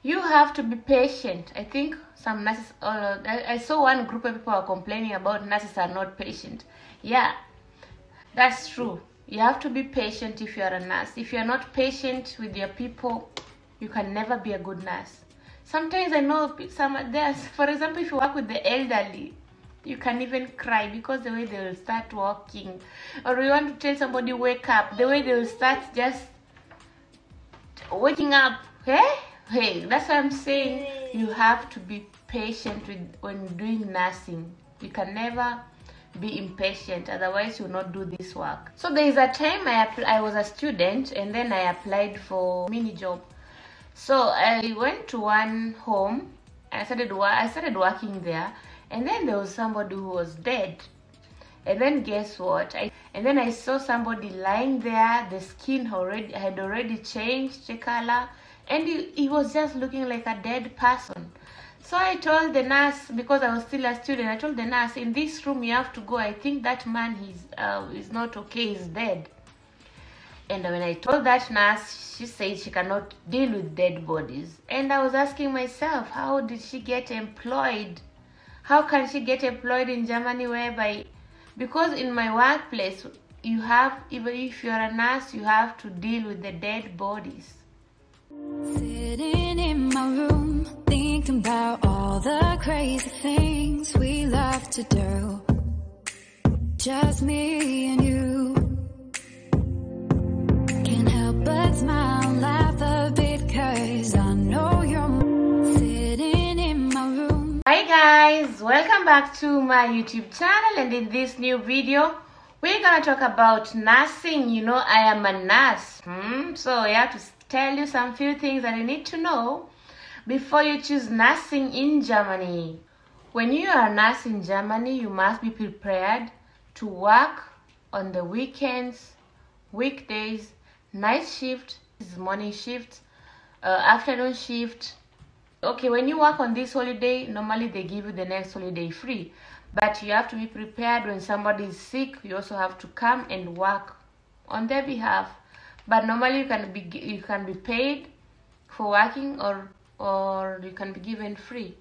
You have to be patient. I think some nurses, I saw one group of people are complaining about nurses are not patient. Yeah, that's true. You have to be patient if you are a nurse. If you are not patient with your people, you can never be a good nurse. Sometimes I know for example, if you work with the elderly, you can even cry because the way they will start walking, or you want to tell somebody wake up, the way they will start just waking up. Hey, that's what I'm saying. You have to be patient when doing nursing. You can never be impatient, otherwise you will not do this work. So there is a time I was a student, and then I applied for mini job. So I went to one home. I started working there, and then there was somebody who was dead. And then guess what? I saw somebody lying there. The skin had already changed the color, and he was just looking like a dead person. So I told the nurse, because I was still a student, I told the nurse, in this room you have to go. I think that man is not okay, he's dead. And when I told that nurse, she said she cannot deal with dead bodies. And I was asking myself, how did she get employed? How can she get employed in Germany, whereby, because in my workplace, you have, even if you're a nurse, you have to deal with the dead bodies. Sitting in my room, thinking about all the crazy things we love to do. Just me and you. Can't help but smile, laugh a bit, 'cause I know you're sitting in my room. Hi guys, welcome back to my YouTube channel, and in this new video we're gonna talk about nursing. You know, I am a nurse, so I have to tell you some few things that you need to know before you choose nursing in Germany. When you are a nurse in Germany, you must be prepared to work on the weekends, weekdays, night shift, morning shift, afternoon shift. Okay, when you work on this holiday, normally they give you the next holiday free, but you have to be prepared. When somebody is sick, you also have to come and work on their behalf. But normally you can be paid for working, or you can be given free.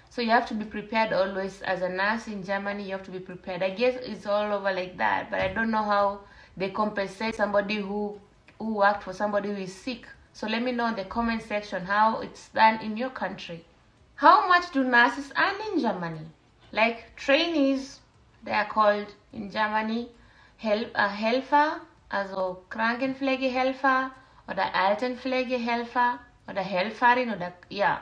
So you have to be prepared always. As a nurse in Germany, you have to be prepared. I guess it's all over like that, but I don't know how they compensate somebody who worked for somebody who is sick. So let me know in the comment section how it's done in your country. How much do nurses earn in Germany? Like trainees, they are called in Germany Helfer, also Krankenpflegehelfer oder Altenpflegehelfer oder Helferin oder, yeah.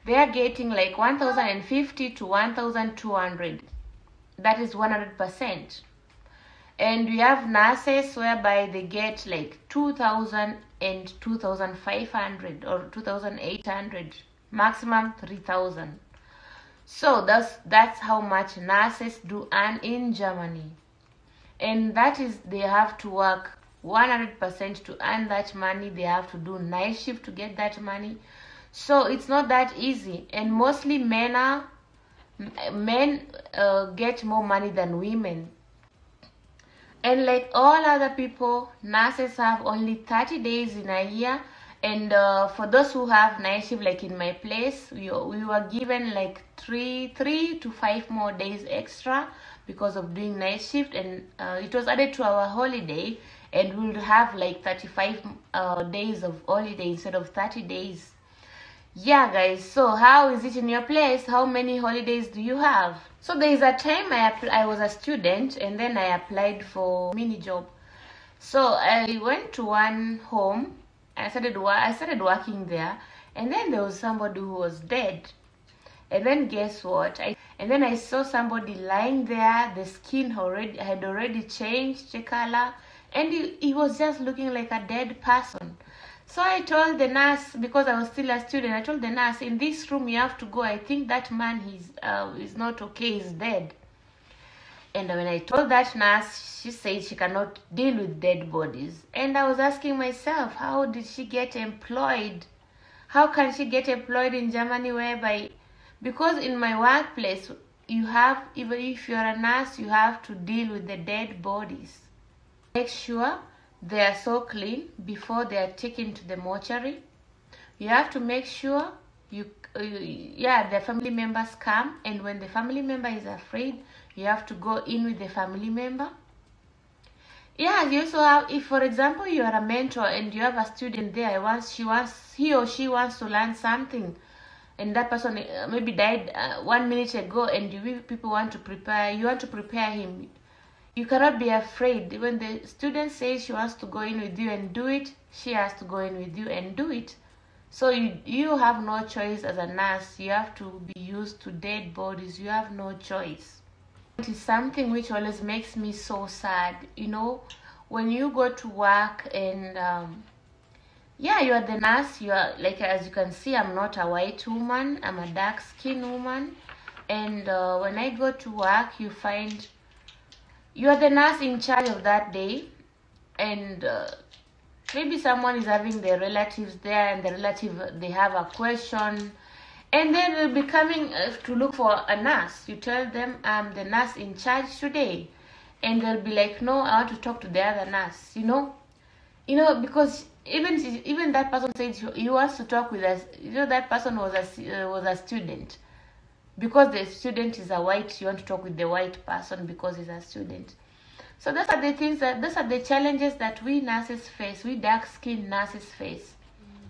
They are getting like 1,050 to 1,200. That is 100%. And we have nurses whereby they get like 2,000 and 2,500 or 2,800, maximum 3,000. So that's how much nurses do earn in Germany. And that is, they have to work 100% to earn that money. They have to do night shift to get that money. So it's not that easy. And mostly men get more money than women. And like all other people, nurses have only 30 days in a year. And for those who have night shift, like in my place, we were given like three to 5 more days extra because of doing night shift, and it was added to our holiday, and we'll have like 35 days of holiday instead of 30 days. Yeah guys, so how is it in your place? How many holidays do you have? So there is a time I was a student, and then I applied for mini job. So I went to one home. I started working there, and then there was somebody who was dead. And then guess what? I saw somebody lying there. The skin had already changed the color, and he was just looking like a dead person. So I told the nurse, because I was still a student, I told the nurse, in this room you have to go. I think that man is not okay, he's dead. And when I told that nurse, she said she cannot deal with dead bodies. And I was asking myself, how did she get employed? How can she get employed in Germany, whereby, because in my workplace, you have, even if you're a nurse, you have to deal with the dead bodies. Make sure they are so clean before they are taken to the mortuary. You have to make sure the family members come, and when the family member is afraid, you have to go in with the family member. Yeah, you also have, if for example you are a mentor and you have a student there, he or she wants to learn something, and that person maybe died 1 minute ago, and people want to prepare him. You cannot be afraid. When the student says she wants to go in with you and do it, she has to go in with you and do it. So you have no choice as a nurse. You have to be used to dead bodies. You have no choice. It is something which always makes me so sad. You know, when you go to work and you are the nurse. You are, like, as you can see, I'm not a white woman. I'm a dark-skinned woman. And when I go to work, you find you are the nurse in charge of that day, and maybe someone is having their relatives there, and the relative, they have a question, and then they'll be coming to look for a nurse. You tell them, I'm the nurse in charge today, and they'll be like, no, I want to talk to the other nurse. You know, because even that person said he wants to talk with us. You know, that person was a student. Because the student is a white, you want to talk with the white person because he's a student. So those are the things those are the challenges that we nurses face, we dark-skinned nurses face.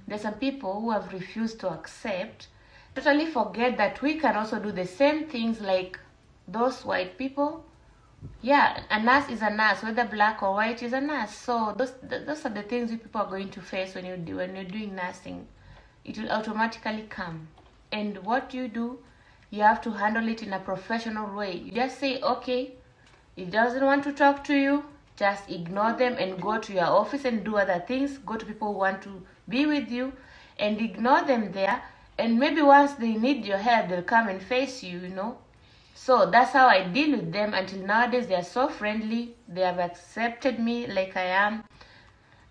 There's some people who have refused to accept, totally forget that we can also do the same things like those white people. Yeah, a nurse is a nurse, whether black or white is a nurse. So those are the things you people are going to face when you're doing nursing. It will automatically come. And what you do, you have to handle it in a professional way. You just say, okay, he doesn't want to talk to you, just ignore them and go to your office and do other things. Go to people who want to be with you and ignore them there. And maybe once they need your help, they'll come and face you, you know. So that's how I deal with them until nowadays. They are so friendly. They have accepted me like I am.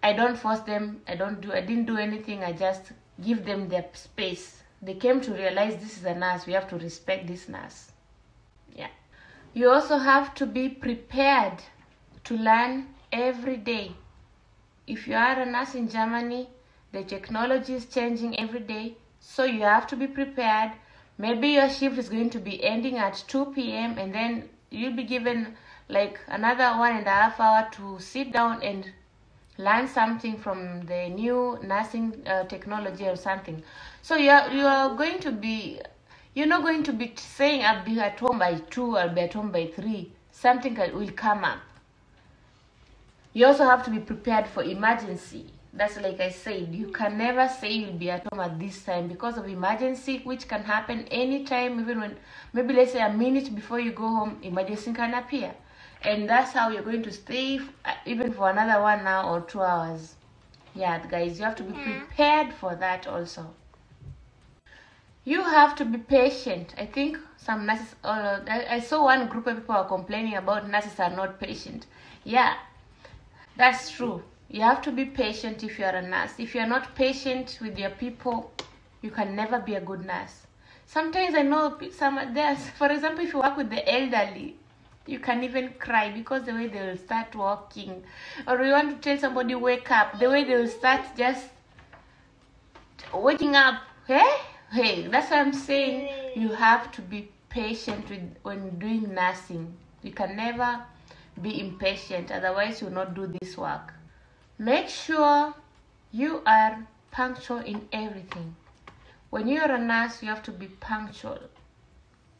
I don't force them. I didn't do anything. I just give them their space. They came to realize this is a nurse. We have to respect this nurse. Yeah. You also have to be prepared to learn every day. If you are a nurse in Germany, the technology is changing every day. So you have to be prepared. Maybe your shift is going to be ending at 2 p.m. and then you'll be given like another 1.5 hours to sit down and learn something from the new nursing technology or something. So you're not going to be saying I'll be at home by 2, I'll be at home by 3. Something will come up. You also have to be prepared for emergency. That's like I said, you can never say you'll be at home at this time because of emergency, which can happen anytime, even when, maybe let's say a minute before you go home, emergency can appear. And that's how you're going to stay even for another 1 hour or 2 hours. Yeah, guys, you have to be prepared for that also. You have to be patient. I think some nurses, I saw one group of people are complaining about nurses are not patient. Yeah, that's true. You have to be patient if you are a nurse. If you are not patient with your people, you can never be a good nurse. Sometimes I know for example, if you work with the elderly, you can even cry because the way they will start walking, or you want to tell somebody wake up, the way they will start just waking up. Hey, that's what I'm saying. You have to be patient when doing nursing. You can never be impatient, otherwise you will not do this work. Make sure you are punctual in everything. When you are a nurse, you have to be punctual.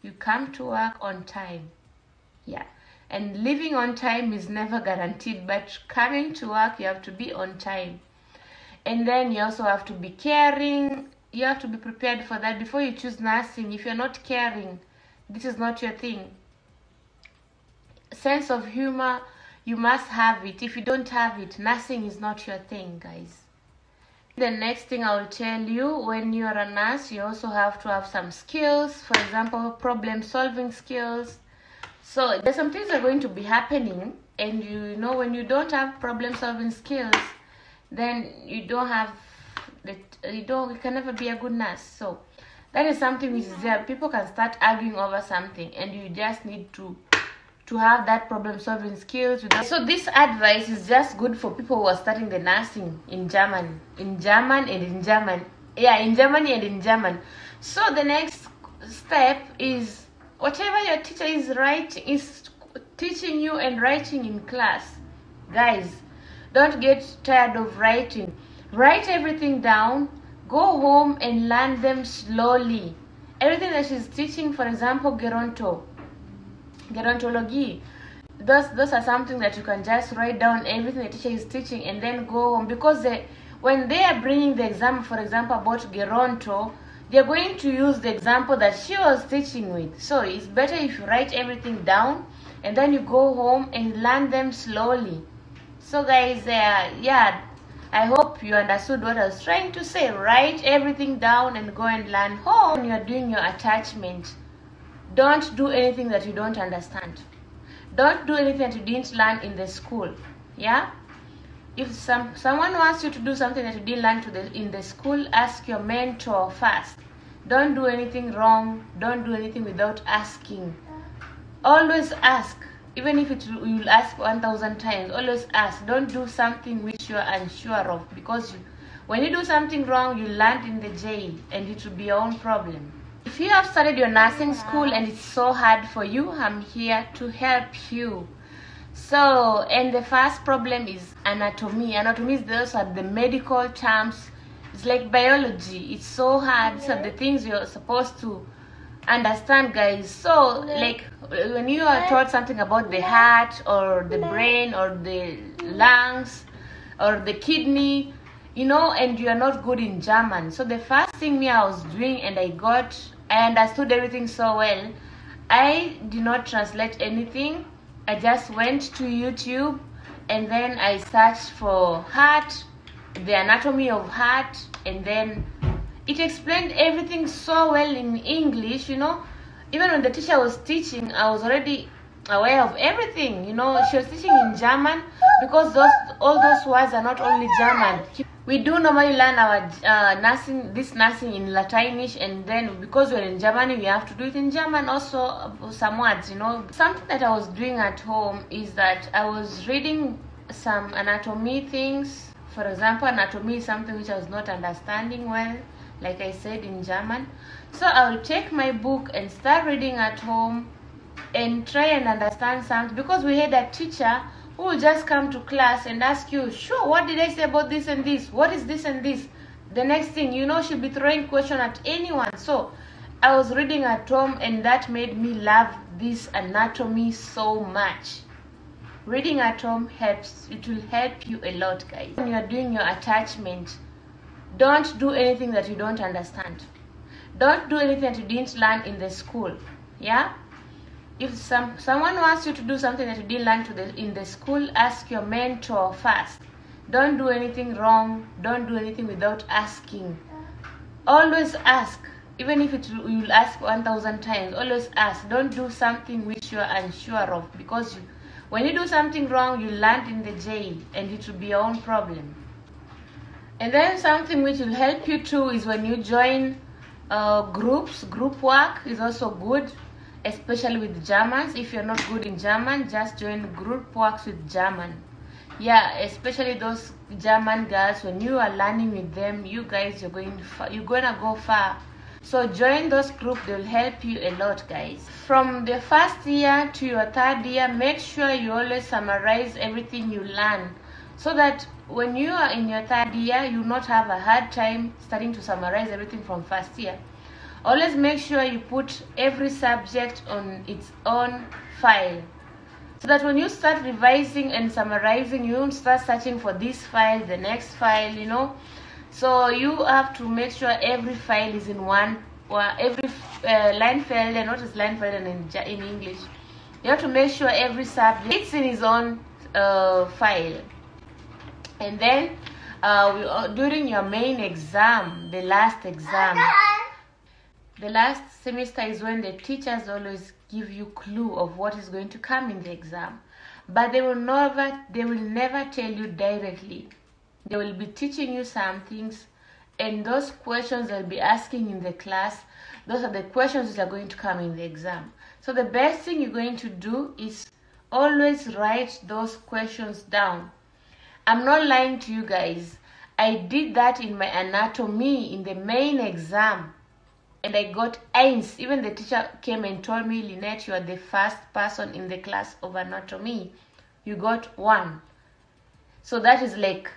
You come to work on time. Yeah, and leaving on time is never guaranteed, but coming to work, you have to be on time. And then you also have to be caring. You have to be prepared for that before you choose nursing. If you're not caring, this is not your thing. Sense of humor, you must have it. If you don't have it, nursing is not your thing, guys. The next thing I will tell you, when you're a nurse, you also have to have some skills. For example, problem-solving skills. So there's some things that are going to be happening, and you know, when you don't have problem-solving skills, then you can never be a good nurse. So that is something which is there. People can start arguing over something, and you just need to have that problem-solving skills. So this advice is just good for people who are starting the nursing in German and in German. Yeah, in Germany and in German. So the next step is whatever your teacher is teaching you and writing in class. Guys, don't get tired of writing. Write everything down. Go home and learn them slowly. Everything that she's teaching, for example, gerontology, those are something that you can just write down everything the teacher is teaching and then go home, because when they are bringing the example, for example, about geronto, they're going to use the example that she was teaching with. So it's better if you write everything down and then you go home and learn them slowly. So guys, yeah, I hope you understood what I was trying to say. Write everything down and go and learn home. When you're doing your attachment, don't do anything that you don't understand. Don't do anything that you didn't learn in the school. Yeah, if someone wants you to do something that you didn't learn in the school, ask your mentor first. Don't do anything wrong. Don't do anything without asking. Always ask. Even if you'll ask 1,000 times, always ask. Don't do something which you're unsure of, because when you do something wrong, you land in the jail and it will be your own problem. If you have started your nursing school and it's so hard for you, I'm here to help you. So, and the first problem is anatomy. Anatomy is those are the medical terms. It's like biology. It's so hard. These are the things you're supposed to understand, guys. So like when you are taught something about the heart or the brain or the lungs or the kidney, you know, and you are not good in German. So the first thing I was doing, and I understood everything so well, I did not translate anything. I just went to YouTube and then I searched for heart, the anatomy of heart, and then it explained everything so well in English, you know. Even when the teacher was teaching, I was already aware of everything, you know. She was teaching in German, because all those words are not only German. We do normally learn our nursing in Latinish, and then because we're in Germany, we have to do it in German also, some words, you know. Something that I was doing at home is that I was reading some anatomy things. For example, anatomy is something which I was not understanding well, like I said, in German. So I'll take my book and start reading at home and try and understand something, because we had a teacher who will just come to class and ask you, sure, what did I say about this and this? What is this and this? The next thing you know, she'll be throwing question at anyone. So I was reading at home, and that made me love this anatomy so much. Reading at home helps. It will help you a lot, guys. When you're doing your attachment, don't do anything that you don't understand. Don't do anything that you didn't learn in the school. Yeah, if someone wants you to do something that you didn't learn in the school, ask your mentor first. Don't do anything wrong. Don't do anything without asking. Always ask. Even if you'll ask 1,000 times, always ask. Don't do something which you're unsure of, because when you do something wrong, you land in the jail and it will be your own problem. And then something which will help you too is when you join groups. Group work is also good, especially with Germans. If you're not good in German, just join group works with German. Yeah, especially those German girls, when you are learning with them, you guys, you're gonna go far. So join those groups. They'll help you a lot, guys. From the first year to your third year, make sure you always summarize everything you learn, so that when you are in your third year, you will not have a hard time starting to summarize everything from first year. Always make sure you put every subject on its own file, so that when you start revising and summarizing, you won't start searching for this file, the next file, you know. So you have to make sure every file is in one, or every line file, and what is line file in English. You have to make sure every subject is in its own file. And then during your main exam, the last semester is when the teachers always give you clue of what is going to come in the exam, but they will never tell you directly. They will be teaching you some things, and those questions they'll be asking in the class, those are the questions that are going to come in the exam. So the best thing you're going to do is always write those questions down. I'm not lying to you guys. I did that in my anatomy in the main exam, and I got A's. Even the teacher came and told me, Lynette, you are the first person in the class of anatomy. You got 1. So that is like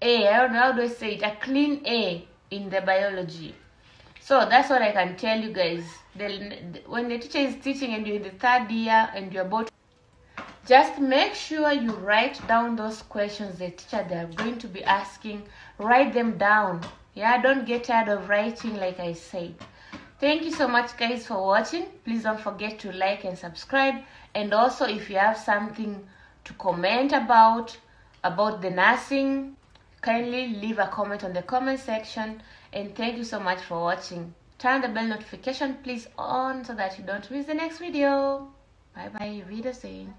A. I don't know how do I say it, a clean A in the biology. So that's what I can tell you guys. When the teacher is teaching and you're in the 3rd year and you're about, just make sure you write down those questions the teacher they are going to be asking. Write them down. Yeah, don't get tired of writing like I said. Thank you so much guys for watching. Please don't forget to like and subscribe. And also if you have something to comment about the nursing, kindly leave a comment on the comment section. And thank you so much for watching. Turn the bell notification please on so that you don't miss the next video. Bye bye, Wiedersehen.